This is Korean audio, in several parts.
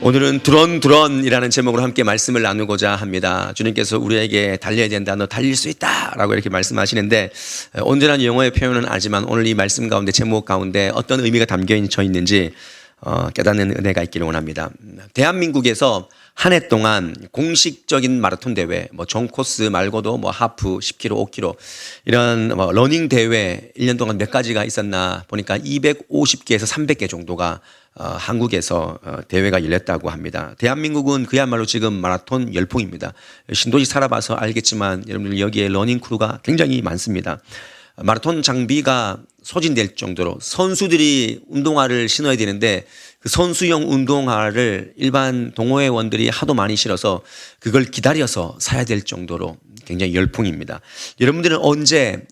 오늘은 드론이라는 제목으로 함께 말씀을 나누고자 합니다. 주님께서 우리에게 달려야 된다, 너 달릴 수 있다 라고 이렇게 말씀하시는데, 온전한 영어의 표현은 아니지만 오늘 이 말씀 가운데, 제목 가운데 어떤 의미가 담겨 있는지 깨닫는 은혜가 있기를 원합니다. 대한민국에서 한 해 동안 공식적인 마라톤 대회, 전 코스 말고도 하프, 10km, 5km 이런 러닝 대회 1년 동안 몇 가지가 있었나 보니까 250개에서 300개 정도가 한국에서 대회가 열렸다고 합니다. 대한민국은 그야말로 지금 마라톤 열풍입니다. 신도시 살아봐서 알겠지만 여러분들 여기에 러닝 크루가 굉장히 많습니다. 마라톤 장비가 소진될 정도로 선수들이 운동화를 신어야 되는데 그 선수용 운동화를 일반 동호회원들이 하도 많이 실어서 그걸 기다려서 사야 될 정도로 굉장히 열풍입니다. 여러분들은 언제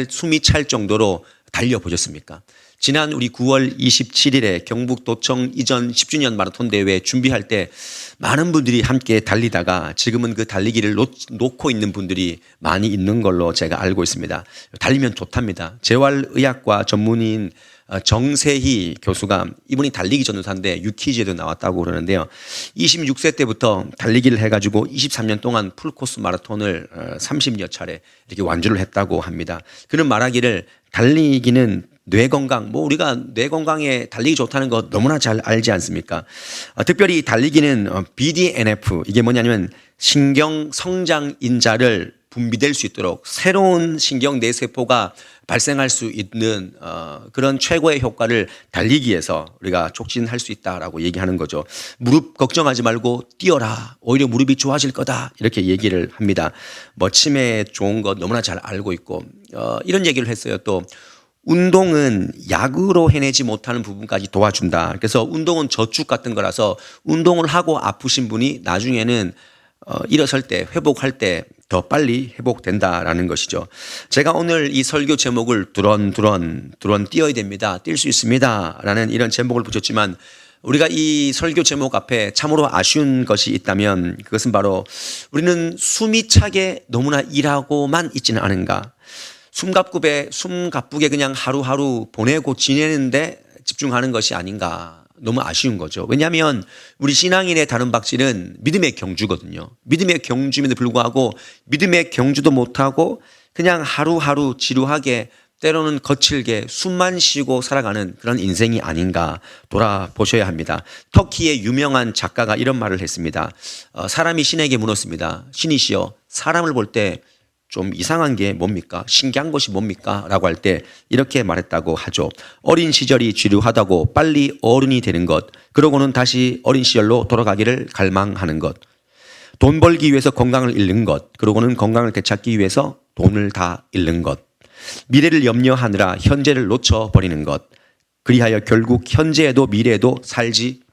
숨이 찰 정도로 달려보셨습니까? 지난 우리 9월 27일에 경북도청 이전 10주년 마라톤 대회 준비할 때 많은 분들이 함께 달리다가 지금은 그 달리기를 놓고 있는 분들이 많이 있는 걸로 제가 알고 있습니다. 달리면 좋답니다. 재활의학과 전문의인 정세희 교수가, 이분이 달리기 전도사인데 유퀴즈에도 나왔다고 그러는데요. 26세 때부터 달리기를 해가지고 23년 동안 풀코스 마라톤을 30여 차례 이렇게 완주를 했다고 합니다. 그는 말하기를 달리기는 뇌 건강, 우리가 뇌 건강에 달리기 좋다는 거 너무나 잘 알지 않습니까? 특별히 달리기는 BDNF, 이게 뭐냐면 신경 성장 인자를 분비될 수 있도록 새로운 신경 뇌세포가 발생할 수 있는 그런 최고의 효과를 달리기에서 우리가 촉진할 수 있다라고 얘기하는 거죠. 무릎 걱정하지 말고 뛰어라, 오히려 무릎이 좋아질 거다, 이렇게 얘기를 합니다. 치매에 좋은 거 너무나 잘 알고 있고, 이런 얘기를 했어요. 또 운동은 약으로 해내지 못하는 부분까지 도와준다. 그래서 운동은 저축 같은 거라서 운동을 하고 아프신 분이 나중에는 일어설 때, 회복할 때 더 빨리 회복된다라는 것이죠. 제가 오늘 이 설교 제목을 드론 뛰어야 됩니다, 뛸 수 있습니다 라는 이런 제목을 붙였지만, 우리가 이 설교 제목 앞에 참으로 아쉬운 것이 있다면 그것은 바로 우리는 숨이 차게 너무나 일하고만 있지는 않은가. 숨 가쁘게 그냥 하루하루 보내고 지내는데 집중하는 것이 아닌가. 너무 아쉬운 거죠. 왜냐하면 우리 신앙인의 다른 박질은 믿음의 경주거든요. 믿음의 경주임에도 불구하고 믿음의 경주도 못하고 그냥 하루하루 지루하게, 때로는 거칠게 숨만 쉬고 살아가는 그런 인생이 아닌가 돌아보셔야 합니다. 터키의 유명한 작가가 이런 말을 했습니다. 사람이 신에게 물었습니다. 신이시여, 사람을 볼 때 좀 이상한 게 뭡니까? 신기한 것이 뭡니까? 라고 할 때 이렇게 말했다고 하죠. 어린 시절이 지루하다고 빨리 어른이 되는 것, 그러고는 다시 어린 시절로 돌아가기를 갈망하는 것, 돈 벌기 위해서 건강을 잃는 것, 그러고는 건강을 되찾기 위해서 돈을 다 잃는 것, 미래를 염려하느라 현재를 놓쳐버리는 것, 그리하여 결국 현재에도 미래에도 살지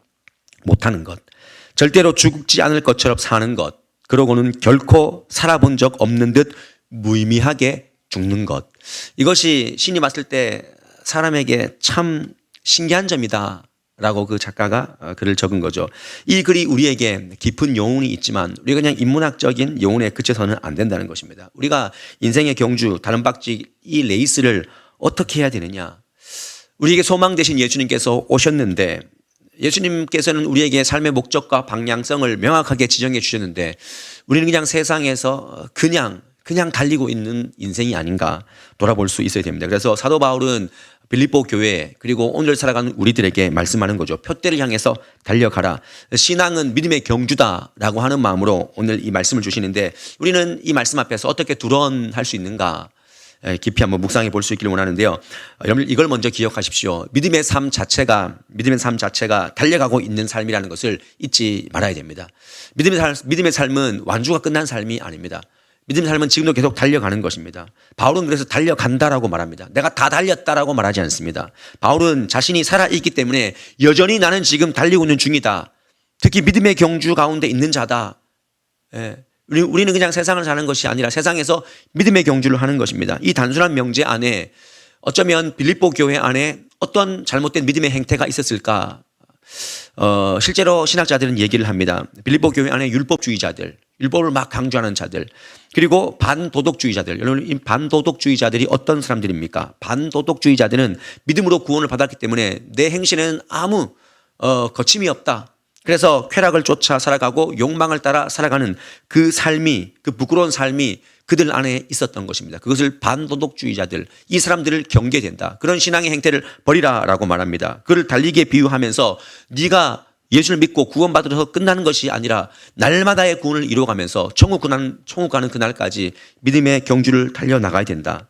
못하는 것, 절대로 죽지 않을 것처럼 사는 것, 그러고는 결코 살아본 적 없는 듯 무의미하게 죽는 것. 이것이 신이 봤을 때 사람에게 참 신기한 점이다 라고 그 작가가 글을 적은 거죠. 이 글이 우리에게 깊은 교훈이 있지만 우리가 그냥 인문학적인 교훈에 그쳐서는 안 된다는 것입니다. 우리가 인생의 경주, 다른 박질, 이 레이스를 어떻게 해야 되느냐. 우리에게 소망 되신 예수님께서 오셨는데, 예수님께서는 우리에게 삶의 목적과 방향성을 명확하게 지정해 주셨는데 우리는 그냥 세상에서 그냥 달리고 있는 인생이 아닌가 돌아볼 수 있어야 됩니다. 그래서 사도 바울은 빌립보 교회, 그리고 오늘 살아가는 우리들에게 말씀하는 거죠. 표대를 향해서 달려가라. 신앙은 믿음의 경주다라고 하는 마음으로 오늘 이 말씀을 주시는데, 우리는 이 말씀 앞에서 어떻게 두런할 수 있는가 깊이 한번 묵상해 볼 수 있기를 원하는데요. 여러분, 이걸 먼저 기억하십시오. 믿음의 삶 자체가 달려가고 있는 삶이라는 것을 잊지 말아야 됩니다. 믿음의 삶은 완주가 끝난 삶이 아닙니다. 믿음의 삶은 지금도 계속 달려가는 것입니다. 바울은 그래서 달려간다라고 말합니다. 내가 다 달렸다라고 말하지 않습니다. 바울은 자신이 살아있기 때문에 여전히 나는 지금 달리고 있는 중이다. 특히 믿음의 경주 가운데 있는 자다. 우리는 그냥 세상을 사는 것이 아니라 세상에서 믿음의 경주를 하는 것입니다. 이 단순한 명제 안에 어쩌면 빌립보 교회 안에 어떤 잘못된 믿음의 행태가 있었을까? 실제로 신학자들은 얘기를 합니다. 빌립보 교회 안에 율법주의자들, 율법을 막 강조하는 자들, 그리고 반도덕주의자들. 여러분, 이 반도덕주의자들이 어떤 사람들입니까? 반도덕주의자들은 믿음으로 구원을 받았기 때문에 내 행실에는 아무 거침이 없다. 그래서 쾌락을 쫓아 살아가고 욕망을 따라 살아가는 그 삶이, 그 부끄러운 삶이 그들 안에 있었던 것입니다. 그것을 반도덕주의자들, 이 사람들을 경계된다. 그런 신앙의 행태를 버리라라고 말합니다. 그를 달리게 비유하면서 네가 예수를 믿고 구원받으셔서 끝나는 것이 아니라 날마다의 구원을 이루어가면서 천국 가는 그날까지 믿음의 경주를 달려나가야 된다.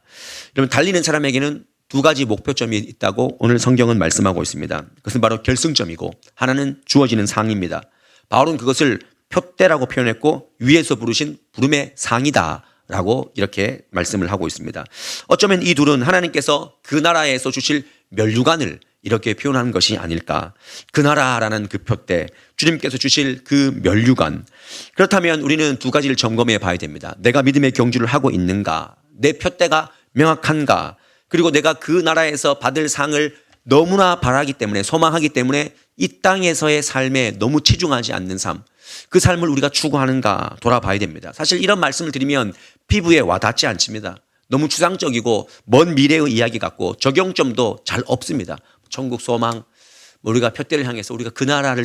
여러분, 달리는 사람에게는 두 가지 목표점이 있다고 오늘 성경은 말씀하고 있습니다. 그것은 바로 결승점이고 하나는 주어지는 상입니다. 바울은 그것을 표대라고 표현했고 위에서 부르신 부름의 상이다 라고 이렇게 말씀을 하고 있습니다. 어쩌면 이 둘은 하나님께서 그 나라에서 주실 면류관을 이렇게 표현한 것이 아닐까. 그 나라라는 그 표대, 주님께서 주실 그 면류관. 그렇다면 우리는 두 가지를 점검해 봐야 됩니다. 내가 믿음의 경주를 하고 있는가, 내 표대가 명확한가, 그리고 내가 그 나라에서 받을 상을 너무나 바라기 때문에, 소망하기 때문에 이 땅에서의 삶에 너무 치중하지 않는 삶, 그 삶을 우리가 추구하는가 돌아봐야 됩니다. 사실 이런 말씀을 드리면 피부에 와닿지 않습니다. 너무 추상적이고 먼 미래의 이야기 같고 적용점도 잘 없습니다. 천국 소망, 우리가 표대를 향해서 우리가 그 나라를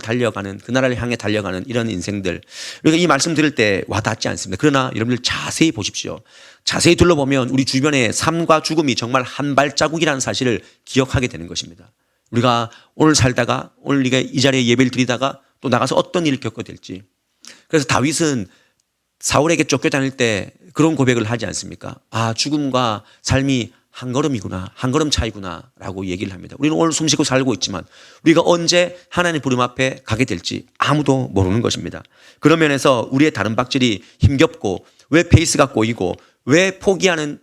향해 달려가는 이런 인생들, 우리가 이 말씀 들을 때 와닿지 않습니다. 그러나 여러분들 자세히 보십시오. 자세히 둘러보면 우리 주변의 삶과 죽음이 정말 한 발자국이라는 사실을 기억하게 되는 것입니다. 우리가 오늘 살다가, 오늘 우리가 이 자리에 예배를 드리다가 또 나가서 어떤 일을 겪게 될지. 그래서 다윗은 사울에게 쫓겨다닐 때 그런 고백을 하지 않습니까? 아, 죽음과 삶이 한 걸음이구나, 한 걸음 차이구나 라고 얘기를 합니다. 우리는 오늘 숨쉬고 살고 있지만 우리가 언제 하나님의 부름 앞에 가게 될지 아무도 모르는 것입니다. 그런 면에서 우리의 다른 박질이 힘겹고 왜 페이스가 꼬이고 왜 포기하는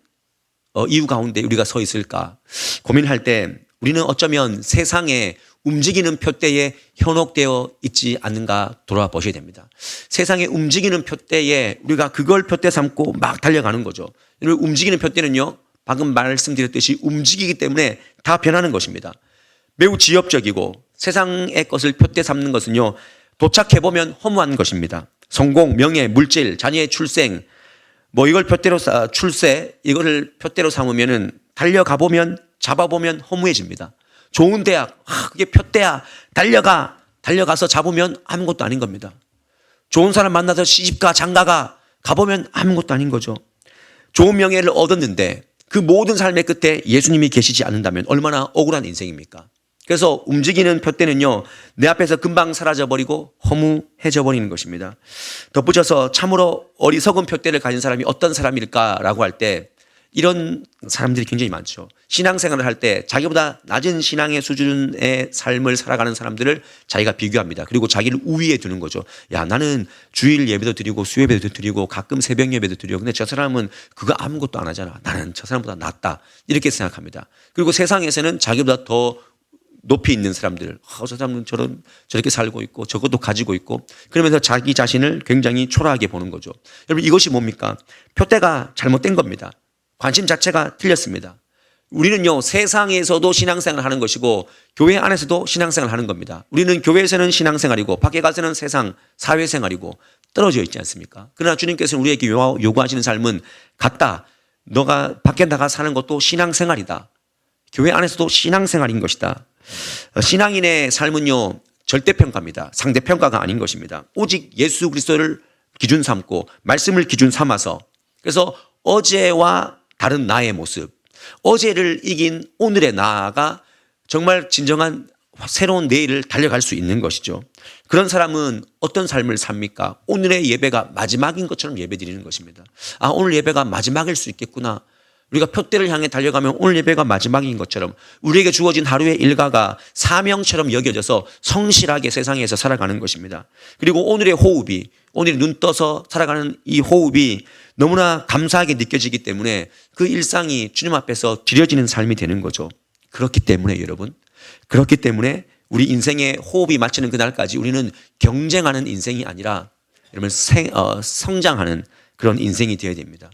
이유 가운데 우리가 서 있을까 고민할 때 우리는 어쩌면 세상에 움직이는 표대에 현혹되어 있지 않는가 돌아보셔야 됩니다. 세상에 움직이는 표대에 우리가 그걸 표대 삼고 막 달려가는 거죠. 움직이는 표대는요, 방금 말씀드렸듯이 움직이기 때문에 다 변하는 것입니다. 매우 지엽적이고 세상의 것을 표대 삼는 것은요, 도착해보면 허무한 것입니다. 성공, 명예, 물질, 자녀의 출생, 이걸 표대로 출세, 이거를 표대로 삼으면은 달려가보면, 잡아보면 허무해집니다. 좋은 대학, 그게 표대야. 달려가서 잡으면 아무것도 아닌 겁니다. 좋은 사람 만나서 시집가, 장가가, 가보면 아무것도 아닌 거죠. 좋은 명예를 얻었는데 그 모든 삶의 끝에 예수님이 계시지 않는다면 얼마나 억울한 인생입니까? 그래서 움직이는 표대는요, 내 앞에서 금방 사라져버리고 허무해져 버리는 것입니다. 덧붙여서 참으로 어리석은 표대를 가진 사람이 어떤 사람일까라고 할 때 이런 사람들이 굉장히 많죠. 신앙생활을 할 때 자기보다 낮은 신앙의 수준의 삶을 살아가는 사람들을 자기가 비교합니다. 그리고 자기를 우위에 두는 거죠. 야, 나는 주일 예배도 드리고 수요예배도 드리고 가끔 새벽 예배도 드리고 근데 저 사람은 그거 아무것도 안 하잖아. 나는 저 사람보다 낫다. 이렇게 생각합니다. 그리고 세상에서는 자기보다 더 높이 있는 사람들, 저 사람은 저렇게 살고 있고 저것도 가지고 있고 그러면서 자기 자신을 굉장히 초라하게 보는 거죠. 여러분, 이것이 뭡니까? 표대가 잘못된 겁니다. 관심 자체가 틀렸습니다. 우리는요, 세상에서도 신앙생활을 하는 것이고 교회 안에서도 신앙생활을 하는 겁니다. 우리는 교회에서는 신앙생활이고 밖에 가서는 세상 사회생활이고 떨어져 있지 않습니까? 그러나 주님께서는 우리에게 요구하시는 삶은 같다. 너가 밖에 나가 사는 것도 신앙생활이다. 교회 안에서도 신앙생활인 것이다. 신앙인의 삶은요, 절대평가입니다. 상대평가가 아닌 것입니다. 오직 예수 그리스도를 기준 삼고 말씀을 기준 삼아서, 그래서 어제와 다른 나의 모습, 어제를 이긴 오늘의 나가 정말 진정한 새로운 내일을 달려갈 수 있는 것이죠. 그런 사람은 어떤 삶을 삽니까? 오늘의 예배가 마지막인 것처럼 예배 드리는 것입니다. 아, 오늘 예배가 마지막일 수 있겠구나. 우리가 표대를 향해 달려가면 오늘 예배가 마지막인 것처럼 우리에게 주어진 하루의 일과가 사명처럼 여겨져서 성실하게 세상에서 살아가는 것입니다. 그리고 오늘의 호흡이, 오늘 눈 떠서 살아가는 이 호흡이 너무나 감사하게 느껴지기 때문에 그 일상이 주님 앞에서 드려지는 삶이 되는 거죠. 그렇기 때문에 여러분, 그렇기 때문에 우리 인생의 호흡이 맞추는 그날까지 우리는 경쟁하는 인생이 아니라 여러분 성장하는 그런 인생이 되어야 됩니다.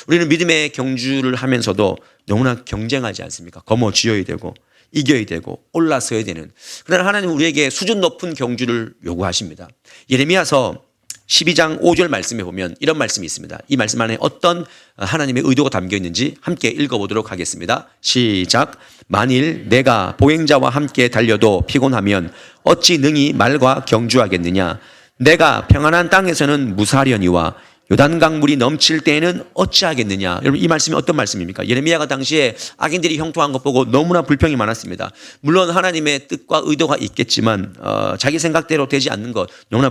우리는 믿음의 경주를 하면서도 너무나 경쟁하지 않습니까? 거머쥐어야 되고 이겨야 되고 올라서야 되는. 그러나 하나님은 우리에게 수준 높은 경주를 요구하십니다. 예레미야서 12장 5절 말씀에 보면 이런 말씀이 있습니다. 이 말씀 안에 어떤 하나님의 의도가 담겨 있는지 함께 읽어보도록 하겠습니다. 시작. 만일 내가 보행자와 함께 달려도 피곤하면 어찌 능히 말과 경주하겠느냐. 내가 평안한 땅에서는 무사하려니와 요단강 물이 넘칠 때에는 어찌하겠느냐. 여러분 이 말씀이 어떤 말씀입니까? 예레미야가 당시에 악인들이 형통한 것 보고 너무나 불평이 많았습니다. 물론 하나님의 뜻과 의도가 있겠지만 자기 생각대로 되지 않는 것 너무나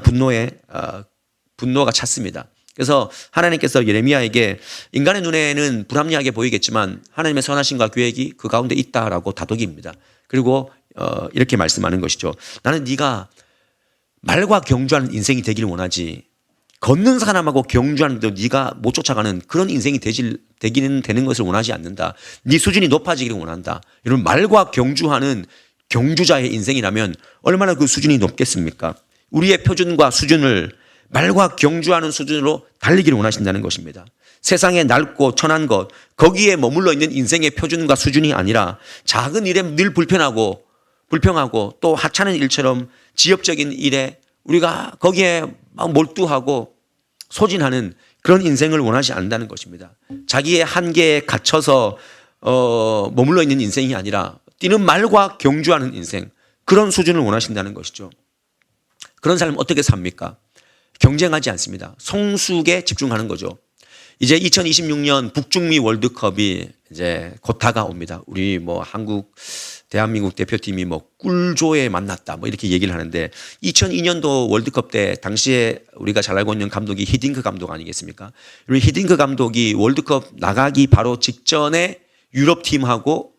분노가 찼습니다. 그래서 하나님께서 예레미야에게 인간의 눈에는 불합리하게 보이겠지만 하나님의 선하심과 계획이 그 가운데 있다라고 다독입니다. 그리고 이렇게 말씀하는 것이죠. 나는 네가 말과 경주하는 인생이 되기를 원하지 걷는 사람하고 경주하는데도 네가 못 쫓아가는 그런 인생이 되기는 되는 것을 원하지 않는다. 네 수준이 높아지기를 원한다. 여러분 말과 경주하는 경주자의 인생이라면 얼마나 그 수준이 높겠습니까? 우리의 표준과 수준을 말과 경주하는 수준으로 달리기를 원하신다는 것입니다. 세상에 낡고 천한 것 거기에 머물러 있는 인생의 표준과 수준이 아니라 작은 일에 늘 불평하고 또 하찮은 일처럼 지엽적인 일에 우리가 거기에 막 몰두하고 소진하는 그런 인생을 원하지 않는다는 것입니다. 자기의 한계에 갇혀서 머물러 있는 인생이 아니라 뛰는 말과 경주하는 인생 그런 수준을 원하신다는 것이죠. 그런 삶은 어떻게 삽니까? 경쟁하지 않습니다. 성숙에 집중하는 거죠. 이제 2026년 북중미 월드컵이 이제 곧 다가옵니다. 우리 대한민국 대표팀이 꿀조에 만났다 이렇게 얘기를 하는데 2002년도 월드컵 때 당시에 우리가 잘 알고 있는 감독이 히딩크 감독 아니겠습니까? 우리 히딩크 감독이 월드컵 나가기 바로 직전에 유럽 팀하고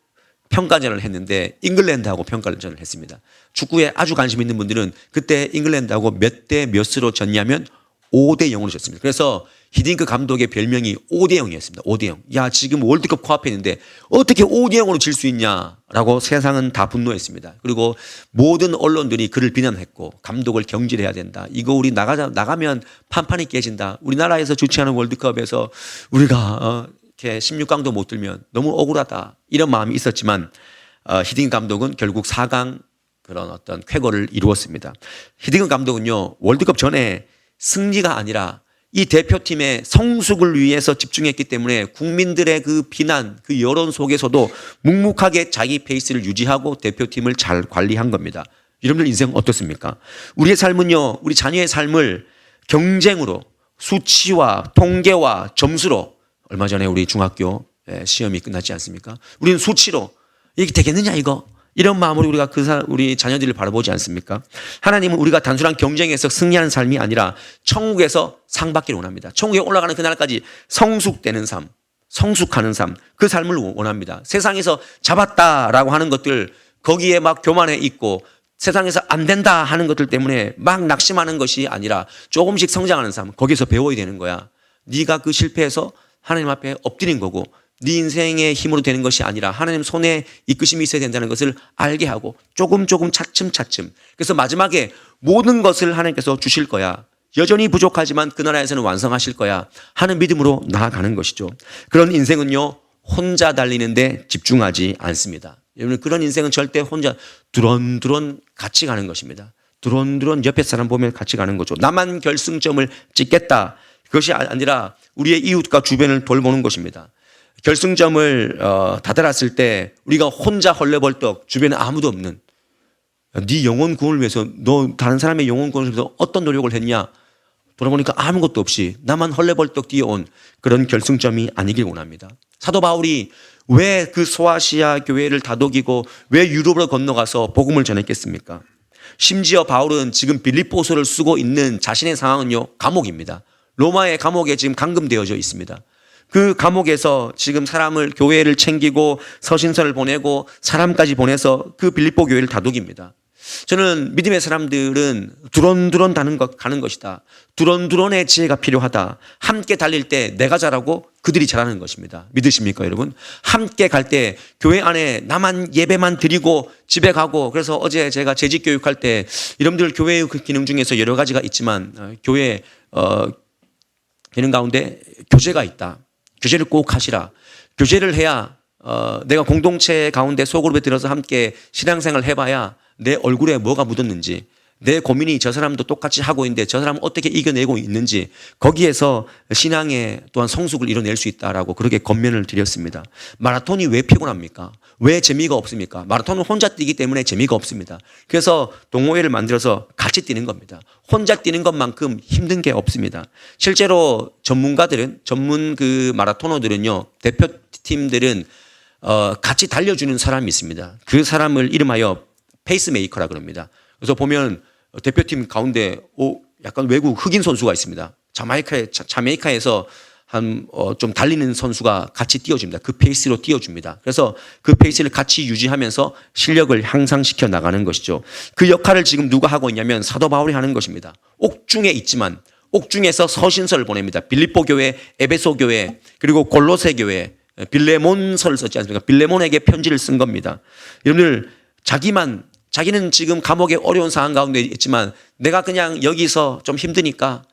평가전을 했는데 잉글랜드하고 평가전을 했습니다. 축구에 아주 관심 있는 분들은 그때 잉글랜드하고 몇 대 몇으로 졌냐면 5대 0으로 졌습니다. 그래서 히딩크 감독의 별명이 5대 0이었습니다. 5대 0. 야, 지금 월드컵 코앞에 있는데 어떻게 5대 0으로 질 수 있냐라고 세상은 다 분노했습니다. 그리고 모든 언론들이 그를 비난했고 감독을 경질해야 된다. 이거 우리 나가면 판판이 깨진다. 우리나라에서 주최하는 월드컵에서 우리가 이렇게 16강도 못 들면 너무 억울하다. 이런 마음이 있었지만 히딩크 감독은 결국 4강 그런 어떤 쾌거를 이루었습니다. 히딩크 감독은요. 월드컵 전에 승리가 아니라 이 대표팀의 성숙을 위해서 집중했기 때문에 국민들의 그 비난, 그 여론 속에서도 묵묵하게 자기 페이스를 유지하고 대표팀을 잘 관리한 겁니다. 여러분들 인생 어떻습니까? 우리의 삶은요, 우리 자녀의 삶을 경쟁으로 수치와 통계와 점수로 얼마 전에 우리 중학교 시험이 끝났지 않습니까? 우리는 수치로 이게 되겠느냐 이거? 이런 마음으로 우리가 우리 자녀들을 바라보지 않습니까? 하나님은 우리가 단순한 경쟁에서 승리하는 삶이 아니라 천국에서 상 받기를 원합니다. 천국에 올라가는 그날까지 성숙되는 삶, 성숙하는 삶, 그 삶을 원합니다. 세상에서 잡았다라고 하는 것들 거기에 막 교만해 있고 세상에서 안 된다 하는 것들 때문에 막 낙심하는 것이 아니라 조금씩 성장하는 삶, 거기서 배워야 되는 거야. 네가 그 실패해서 하나님 앞에 엎드린 거고 네 인생의 힘으로 되는 것이 아니라 하나님 손에 이끄심이 있어야 된다는 것을 알게 하고 조금 차츰 그래서 마지막에 모든 것을 하나님께서 주실 거야. 여전히 부족하지만 그 나라에서는 완성하실 거야 하는 믿음으로 나아가는 것이죠. 그런 인생은요 혼자 달리는데 집중하지 않습니다. 여러분 그런 인생은 절대 혼자 두런두런 같이 가는 것입니다. 두런두런 옆에 사람 보면 같이 가는 거죠. 나만 결승점을 찍겠다. 그것이 아니라 우리의 이웃과 주변을 돌보는 것입니다. 결승점을 다다랐을 때 우리가 혼자 헐레벌떡 주변에 아무도 없는 네 영혼 구원을 위해서 너 다른 사람의 영혼 구원을 위해서 어떤 노력을 했냐 돌아보니까 아무것도 없이 나만 헐레벌떡 뛰어온 그런 결승점이 아니길 원합니다. 사도 바울이 왜 그 소아시아 교회를 다독이고 왜 유럽으로 건너가서 복음을 전했겠습니까? 심지어 바울은 지금 빌립보서를 쓰고 있는 자신의 상황은요 감옥입니다. 로마의 감옥에 지금 감금되어져 있습니다. 그 감옥에서 지금 교회를 챙기고 서신서를 보내고 사람까지 보내서 그 빌립보 교회를 다독입니다. 저는 믿음의 사람들은 두런두런 가는 것이다. 두런두런의 지혜가 필요하다. 함께 달릴 때 내가 잘하고 그들이 잘하는 것입니다. 믿으십니까 여러분? 함께 갈 때 교회 안에 나만 예배만 드리고 집에 가고 그래서 어제 제가 재직 교육할 때 여러분들 교회의 기능 중에서 여러 가지가 있지만 교회 기능 가운데 교제가 있다. 교제를 꼭 하시라. 교제를 해야 내가 공동체 가운데 소그룹에 들어서 함께 신앙생활을 해봐야 내 얼굴에 뭐가 묻었는지 내 고민이 저 사람도 똑같이 하고 있는데 저 사람은 어떻게 이겨내고 있는지 거기에서 신앙의 또한 성숙을 이뤄낼 수 있다라고 그렇게 권면을 드렸습니다. 마라톤이 왜 피곤합니까? 왜 재미가 없습니까? 마라톤은 혼자 뛰기 때문에 재미가 없습니다. 그래서 동호회를 만들어서 같이 뛰는 겁니다. 혼자 뛰는 것만큼 힘든 게 없습니다. 실제로 전문가들은 전문 그 마라토너들은요, 대표팀들은 같이 달려주는 사람이 있습니다. 그 사람을 이름하여 페이스메이커라 그럽니다. 그래서 보면 대표팀 가운데 약간 외국 흑인 선수가 있습니다. 자메이카에서 좀 달리는 선수가 같이 뛰어줍니다. 그 페이스로 뛰어줍니다. 그래서 그 페이스를 같이 유지하면서 실력을 향상시켜 나가는 것이죠. 그 역할을 지금 누가 하고 있냐면 사도 바울이 하는 것입니다. 옥중에 있지만 옥중에서 서신서를 보냅니다. 빌립보 교회, 에베소 교회, 그리고 골로새 교회, 빌레몬서를 썼지 않습니까? 빌레몬에게 편지를 쓴 겁니다. 여러분들 자기는 지금 감옥에 어려운 상황 가운데 있지만 내가 그냥 여기서 좀 힘드니까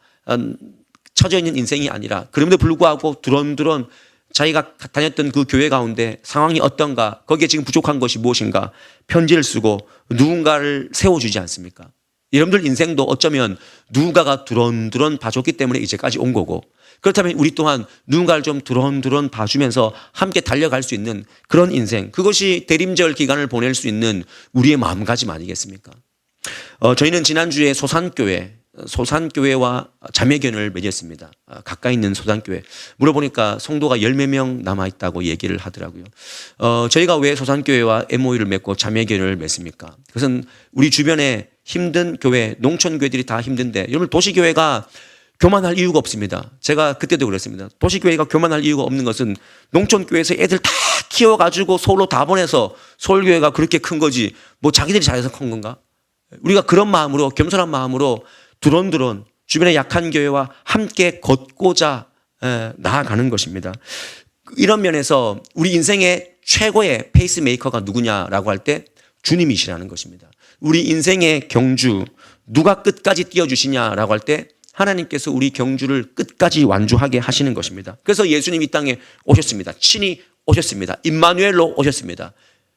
처져 있는 인생이 아니라 그럼에도 불구하고 두런두런 자기가 다녔던 그 교회 가운데 상황이 어떤가, 거기에 지금 부족한 것이 무엇인가 편지를 쓰고 누군가를 세워주지 않습니까? 여러분들 인생도 어쩌면 누군가가 두런두런 봐줬기 때문에 이제까지 온 거고, 그렇다면 우리 또한 누군가를 좀 두런두런 봐주면서 함께 달려갈 수 있는 그런 인생, 그것이 대림절 기간을 보낼 수 있는 우리의 마음가짐 아니겠습니까? 저희는 지난주에 소산교회와 자매견을 맺었습니다. 가까이 있는 소산교회. 물어보니까 성도가 10몇 명 남아있다고 얘기를 하더라고요. 저희가 왜 소산교회와 MOU를 맺고 자매견을 맺습니까? 그것은 우리 주변에 힘든 교회, 농촌교회들이 다 힘든데, 여러분 도시교회가 교만할 이유가 없습니다. 제가 그때도 그랬습니다. 도시교회가 교만할 이유가 없는 것은 농촌교회에서 애들 다 키워가지고 서울로 다 보내서 서울교회가 그렇게 큰 거지 뭐 자기들이 잘해서 큰 건가? 우리가 그런 마음으로, 겸손한 마음으로 두런두런 주변의 약한 교회와 함께 걷고자 나아가는 것입니다. 이런 면에서 우리 인생의 최고의 페이스메이커가 누구냐라고 할 때 주님이시라는 것입니다. 우리 인생의 경주, 누가 끝까지 띄워주시냐라고 할 때 하나님께서 우리 경주를 끝까지 완주하게 하시는 것입니다. 그래서 예수님이 이 땅에 오셨습니다. 친히 오셨습니다. 임마누엘로 오셨습니다.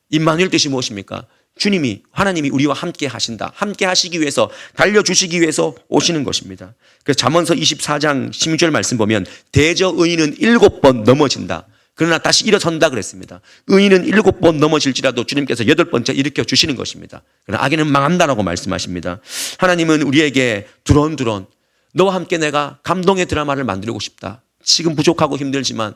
임마누엘 뜻이 무엇입니까? 주님이, 하나님이 우리와 함께 하신다. 함께 하시기 위해서, 달려주시기 위해서 오시는 것입니다. 그래서 잠언서 24장 16절 말씀 보면 대저 의인은 7번 넘어진다. 그러나 다시 일어선다 그랬습니다. 의인은 7번 넘어질지라도 주님께서 8번째 일으켜 주시는 것입니다. 그러나 악인은 망한다라고 말씀하십니다. 하나님은 우리에게 두런두런 너와 함께 내가 감동의 드라마를 만들고 싶다. 지금 부족하고 힘들지만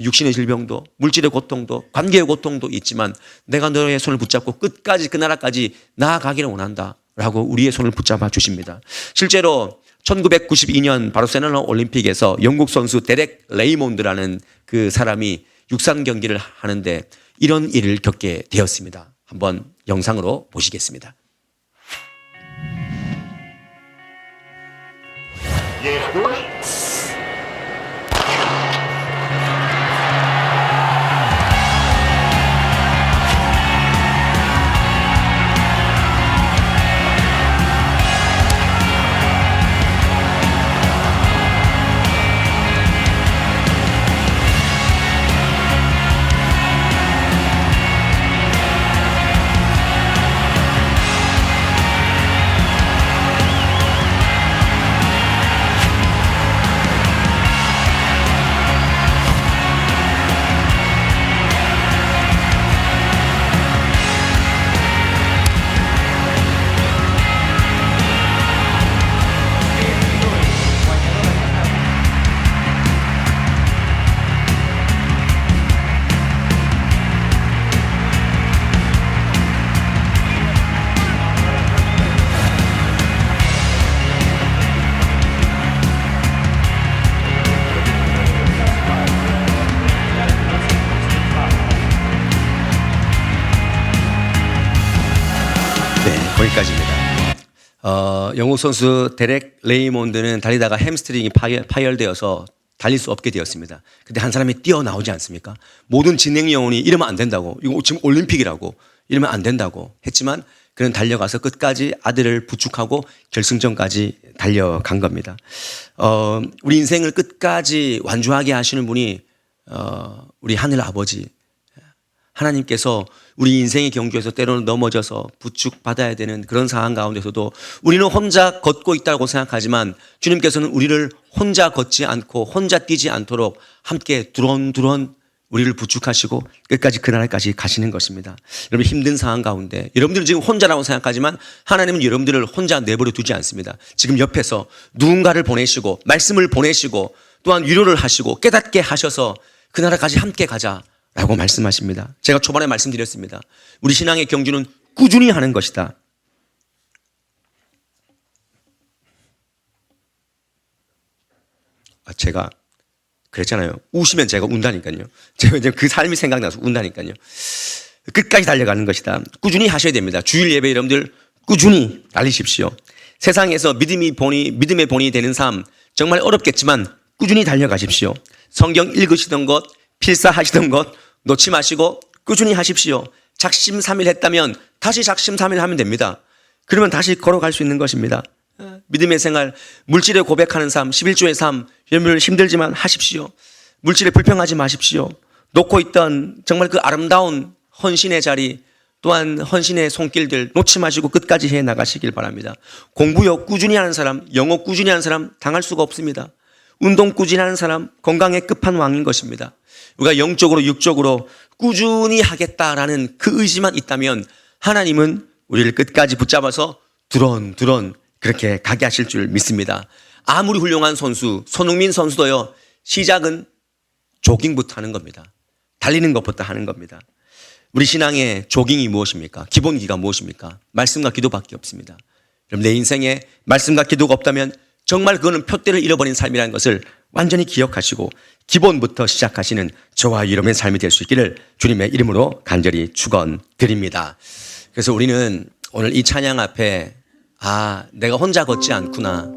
육신의 질병도, 물질의 고통도, 관계의 고통도 있지만 내가 너의 손을 붙잡고 끝까지 그 나라까지 나아가기를 원한다 라고 우리의 손을 붙잡아 주십니다. 실제로 1992년 바르셀로나 올림픽에서 영국 선수 데렉 레이몬드라는 그 사람이 육상 경기를 하는데 이런 일을 겪게 되었습니다. 한번 영상으로 보시겠습니다. 거기까지입니다. 영국 선수 데렉 레이몬드는 달리다가 햄스트링이 파열되어서 달릴 수 없게 되었습니다. 근데 한 사람이 뛰어나오지 않습니까? 모든 진행 요원이 이러면 안 된다고, 이거 지금 올림픽이라고, 이러면 안 된다고 했지만 그는 달려가서 끝까지 아들을 부축하고 결승전까지 달려간 겁니다. 우리 인생을 끝까지 완주하게 하시는 분이 우리 하늘 아버지, 하나님께서 우리 인생의 경주에서 때로는 넘어져서 부축받아야 되는 그런 상황 가운데서도 우리는 혼자 걷고 있다고 생각하지만 주님께서는 우리를 혼자 걷지 않고 혼자 뛰지 않도록 함께 두런두런 우리를 부축하시고 끝까지 그날까지 가시는 것입니다. 여러분, 힘든 상황 가운데 여러분들은 지금 혼자라고 생각하지만 하나님은 여러분들을 혼자 내버려 두지 않습니다. 지금 옆에서 누군가를 보내시고 말씀을 보내시고 또한 위로를 하시고 깨닫게 하셔서 그 나라까지 함께 가자라고 말씀하십니다. 제가 초반에 말씀드렸습니다. 우리 신앙의 경주는 꾸준히 하는 것이다. 제가 그랬잖아요. 우시면 제가 운다니까요. 제가 이제 그 삶이 생각나서 운다니까요. 끝까지 달려가는 것이다. 꾸준히 하셔야 됩니다. 주일 예배 여러분들 꾸준히 달리십시오. 세상에서 믿음의 본이 되는 삶 정말 어렵겠지만 꾸준히 달려가십시오. 성경 읽으시던 것, 필사하시던 것 놓지 마시고 꾸준히 하십시오. 작심삼일 했다면 다시 작심삼일 하면 됩니다. 그러면 다시 걸어갈 수 있는 것입니다. 믿음의 생활, 물질에 고백하는 삶, 11조의 삶, 여러분들 힘들지만 하십시오. 물질에 불평하지 마십시오. 놓고 있던 정말 그 아름다운 헌신의 자리, 또한 헌신의 손길들 놓지 마시고 끝까지 해 나가시길 바랍니다. 공부요 꾸준히 하는 사람, 영어 꾸준히 하는 사람 당할 수가 없습니다. 운동 꾸준히 하는 사람 건강의 끝판왕인 것입니다. 우리가 영적으로 육적으로 꾸준히 하겠다라는 그 의지만 있다면 하나님은 우리를 끝까지 붙잡아서 두런두런 그렇게 가게 하실 줄 믿습니다. 아무리 훌륭한 선수, 손흥민 선수도요, 시작은 조깅부터 하는 겁니다. 달리는 것부터 하는 겁니다. 우리 신앙의 조깅이 무엇입니까? 기본기가 무엇입니까? 말씀과 기도밖에 없습니다. 그럼 내 인생에 말씀과 기도가 없다면 정말 그거는 표대를 잃어버린 삶이라는 것을 완전히 기억하시고 기본부터 시작하시는 저와 여러분의 삶이 될 수 있기를 주님의 이름으로 간절히 축원드립니다. 그래서 우리는 오늘 이 찬양 앞에 내가 혼자 걷지 않구나.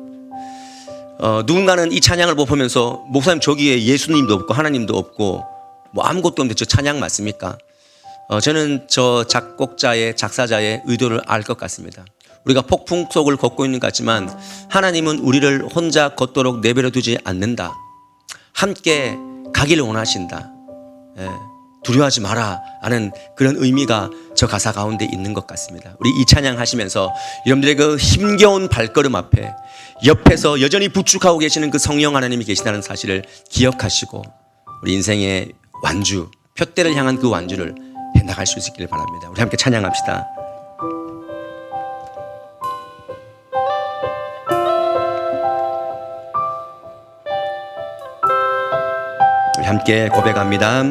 누군가는 이 찬양을 보면서 목사님 저기에 예수님도 없고 하나님도 없고 뭐 아무것도 없는데 저 찬양 맞습니까? 저는 저 작곡자의 작사자의 의도를 알 것 같습니다. 우리가 폭풍 속을 걷고 있는 것 같지만 하나님은 우리를 혼자 걷도록 내버려 두지 않는다. 함께 가기를 원하신다. 두려워하지 마라 하는 그런 의미가 저 가사 가운데 있는 것 같습니다. 우리 이 찬양 하시면서 여러분들의 그 힘겨운 발걸음 앞에 옆에서 여전히 부축하고 계시는 그 성령 하나님이 계시다는 사실을 기억하시고 우리 인생의 완주, 표대를 향한 그 완주를 해나갈 수 있기를 바랍니다. 우리 함께 찬양합시다. 우리 함께 고백합니다.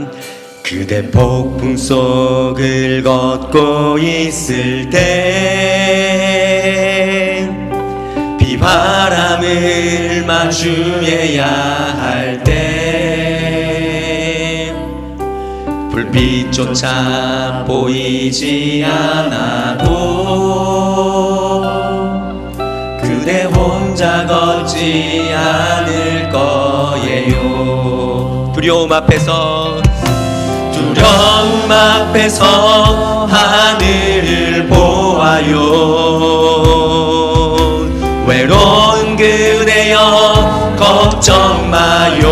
그대 폭풍 속을 걷고 있을 때 비바람을 마주해야 할 때 불빛조차 보이지 않아도 그대 혼자 걷지 않을 거예요. 두려움 앞에서 하늘을 보아요. 외로운 그대여 걱정 마요.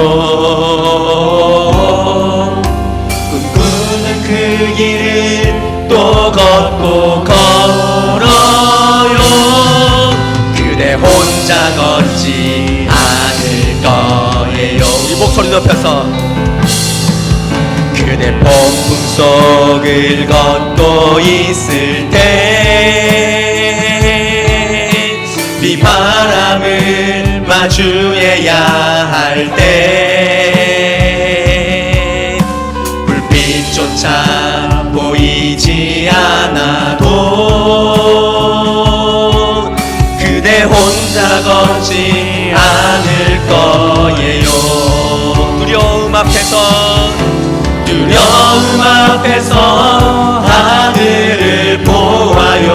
꿈꾸는 그 길을 또 걷고 걸어요. 그대 혼자 걷지 않을 거예요. 이 목소리 높여서 그대 폭풍 속을 걷고 있을 때 비바람을 마주해야 할 때 불빛조차 보이지 않아도 그대 혼자 걷지 않을 거예요. 두려움 앞에서 하늘을 보아요.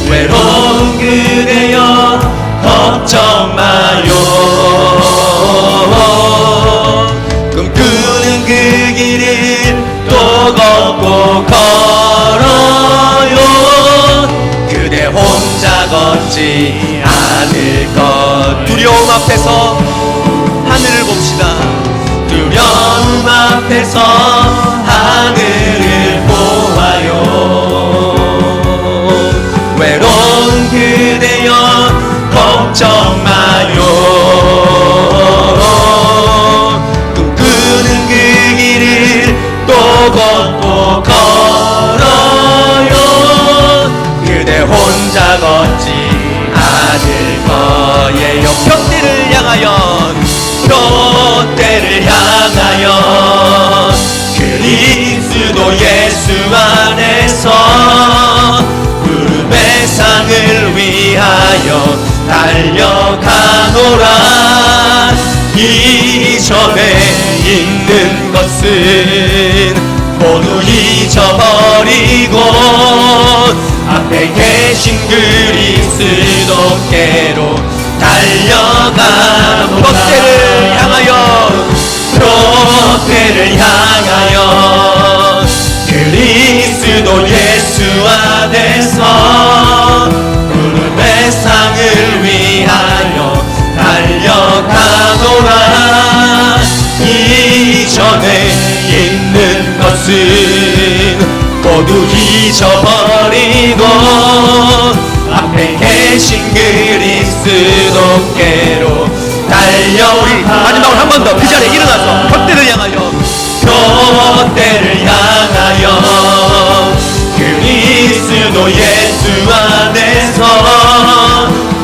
외로운 그대여 걱정 마요. 꿈꾸는 그 길을 또 걷고 걸어요. 그대 혼자 걷지 않을 것. 두려움 앞에서 하늘을 봅시다. 두려움 앞에서 때를 향하여 그리스도 예수 안에서 구름의 상을 위하여 달려가노라. 이전에 있는 것은 모두 잊어버리고 앞에 계신 그리스도께로 달려가노라. 롯데를 향하여 롯데를 향하여 그리스도 예수 안에서 구름의 상을 위하여 달려가노라. 이전에 있는 것은 모두 잊어버리고 앞에 계신 그리스도께로 달려오리. 마지막으로 한 번 더 그 자리에 일어나서 돛대를 향하여 돛대를 향하여 그리스도 예수 안에서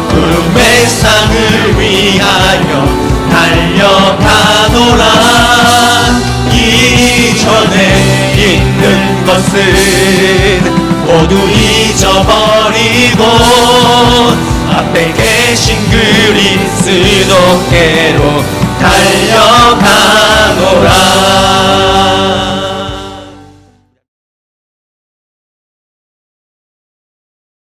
구름의 상을 위하여 달려가노라. 이전에 있는 것은 모두 잊어버리고 앞에 계신 그리스도께로 달려가노라.